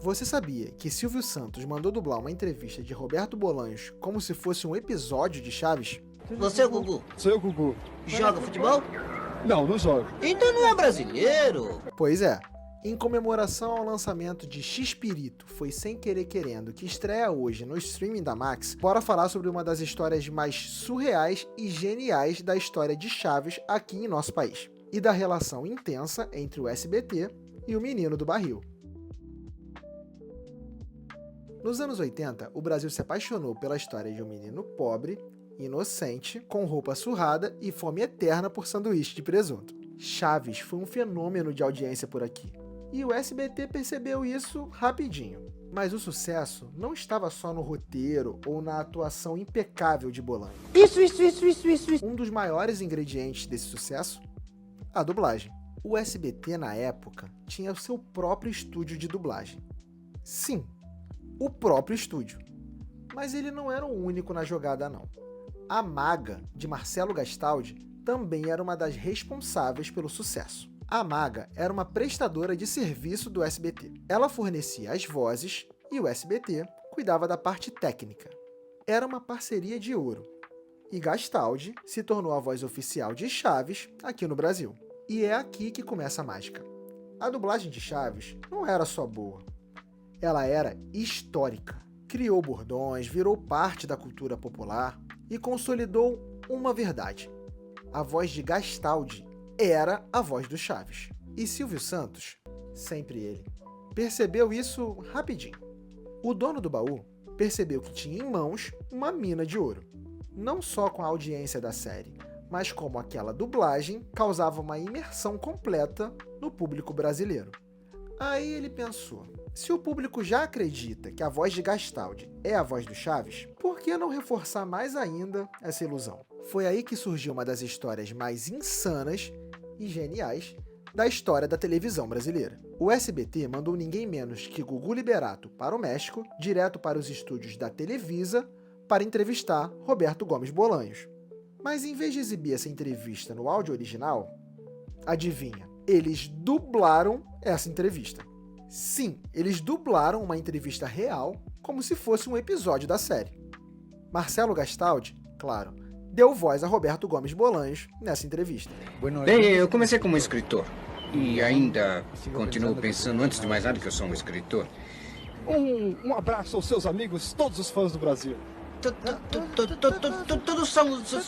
Você sabia que Silvio Santos mandou dublar uma entrevista de Roberto Bolanhos como se fosse um episódio de Chaves? Você é o Gugu? Sou eu, Gugu. Joga futebol? Não, não jogo. Então não é brasileiro. Pois é. Em comemoração ao lançamento de X-Pirito, Foi Sem Querer Querendo, que estreia hoje no streaming da Max, bora falar sobre uma das histórias mais surreais e geniais da história de Chaves aqui em nosso país, e da relação intensa entre o SBT e o Menino do Barril. Nos anos 80, o Brasil se apaixonou pela história de um menino pobre, inocente, com roupa surrada e fome eterna por sanduíche de presunto. Chaves foi um fenômeno de audiência por aqui. E o SBT percebeu isso rapidinho. Mas o sucesso não estava só no roteiro ou na atuação impecável de Bolanho. Isso. Um dos maiores ingredientes desse sucesso? A dublagem. O SBT, na época, tinha o seu próprio estúdio de dublagem. Sim, o próprio estúdio. Mas ele não era o único na jogada, não. A Maga, de Marcelo Gastaldi, também era uma das responsáveis pelo sucesso. A Maga era uma prestadora de serviço do SBT. Ela fornecia as vozes e o SBT cuidava da parte técnica. Era uma parceria de ouro. E Gastaldi se tornou a voz oficial de Chaves aqui no Brasil. E é aqui que começa a mágica. A dublagem de Chaves não era só boa. Ela era histórica. Criou bordões, virou parte da cultura popular e consolidou uma verdade. A voz de Gastaldi era a voz do Chaves. E Silvio Santos, sempre ele, percebeu isso rapidinho. O dono do baú percebeu que tinha em mãos uma mina de ouro. Não só com a audiência da série, mas como aquela dublagem causava uma imersão completa no público brasileiro. Aí ele pensou, se o público já acredita que a voz de Gastaldi é a voz do Chaves, por que não reforçar mais ainda essa ilusão? Foi aí que surgiu uma das histórias mais insanas e geniais da história da televisão brasileira. O SBT mandou ninguém menos que Gugu Liberato para o México, direto para os estúdios da Televisa, para entrevistar Roberto Gomes Bolanhos. Mas em vez de exibir essa entrevista no áudio original, adivinha, eles dublaram essa entrevista. Sim, eles dublaram uma entrevista real como se fosse um episódio da série. Marcelo Gastaldi, claro, deu voz a Roberto Gomes Bolanhos nessa entrevista. Bem, eu comecei como escritor e ainda continuo pensando, antes de mais nada, que eu sou um escritor. Um abraço aos seus amigos, todos os fãs do Brasil.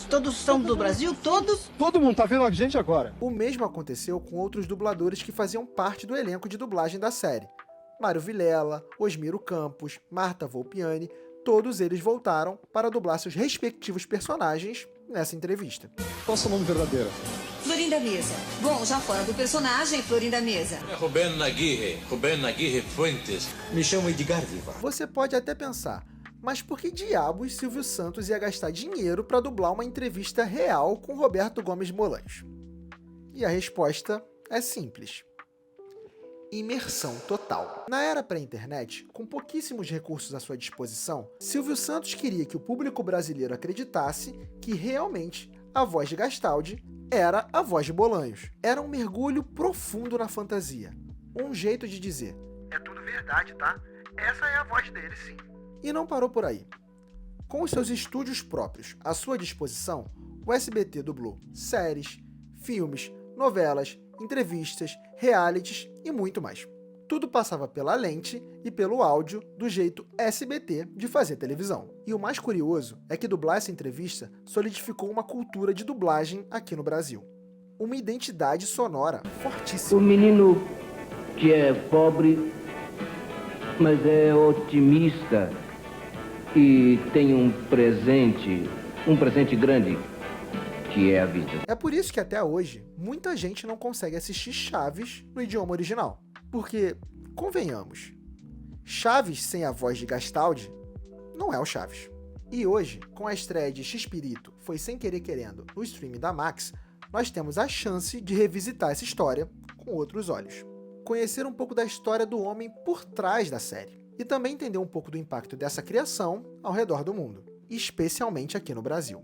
Todos são do Brasil? Todos? Todo mundo tá vendo a gente agora. O mesmo aconteceu com outros dubladores que faziam parte do elenco de dublagem da série. Mário Vilela, Osmiro Campos, Marta Volpiani, todos eles voltaram para dublar seus respectivos personagens nessa entrevista. Qual é o seu nome verdadeiro? Florinda Mesa. Bom, já fora do personagem, Florinda Mesa. É Rubén Aguirre Fuentes. Me chamo Edgar Viva. Você pode até pensar, mas por que diabos Silvio Santos ia gastar dinheiro para dublar uma entrevista real com Roberto Gomes Bolanhos? E a resposta é simples. Imersão total. Na era pré-internet, com pouquíssimos recursos à sua disposição, Silvio Santos queria que o público brasileiro acreditasse que realmente a voz de Gastaldi era a voz de Bolanhos. Era um mergulho profundo na fantasia. Um jeito de dizer: é tudo verdade, tá? Essa é a voz dele, sim. E não parou por aí. Com os seus estúdios próprios à sua disposição, o SBT dublou séries, filmes, novelas, entrevistas, realities e muito mais. Tudo passava pela lente e pelo áudio do jeito SBT de fazer televisão. E o mais curioso é que dublar essa entrevista solidificou uma cultura de dublagem aqui no Brasil. Uma identidade sonora fortíssima. O menino que é pobre, mas é otimista e tem um presente grande, que é a vida. É por isso que até hoje, muita gente não consegue assistir Chaves no idioma original. Porque, convenhamos, Chaves sem a voz de Gastaldi não é o Chaves. E hoje, com a estreia de X-Pirito, Foi Sem Querer Querendo, no streaming da Max, nós temos a chance de revisitar essa história com outros olhos. Conhecer um pouco da história do homem por trás da série. E também entender um pouco do impacto dessa criação ao redor do mundo, especialmente aqui no Brasil.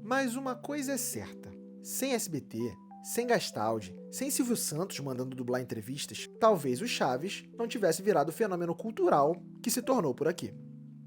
Mas uma coisa é certa, sem SBT, Sem Gastaldi, sem Silvio Santos mandando dublar entrevistas, talvez o Chaves não tivesse virado o fenômeno cultural que se tornou por aqui.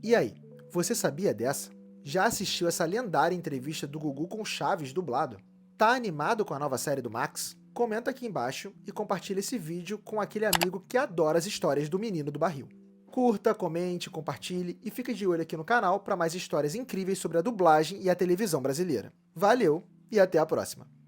E aí, você sabia dessa? Já assistiu essa lendária entrevista do Gugu com o Chaves dublado? Tá animado com a nova série do Max? Comenta aqui embaixo e compartilha esse vídeo com aquele amigo que adora as histórias do Menino do Barril. Curta, comente, compartilhe e fique de olho aqui no canal para mais histórias incríveis sobre a dublagem e a televisão brasileira. Valeu e até a próxima!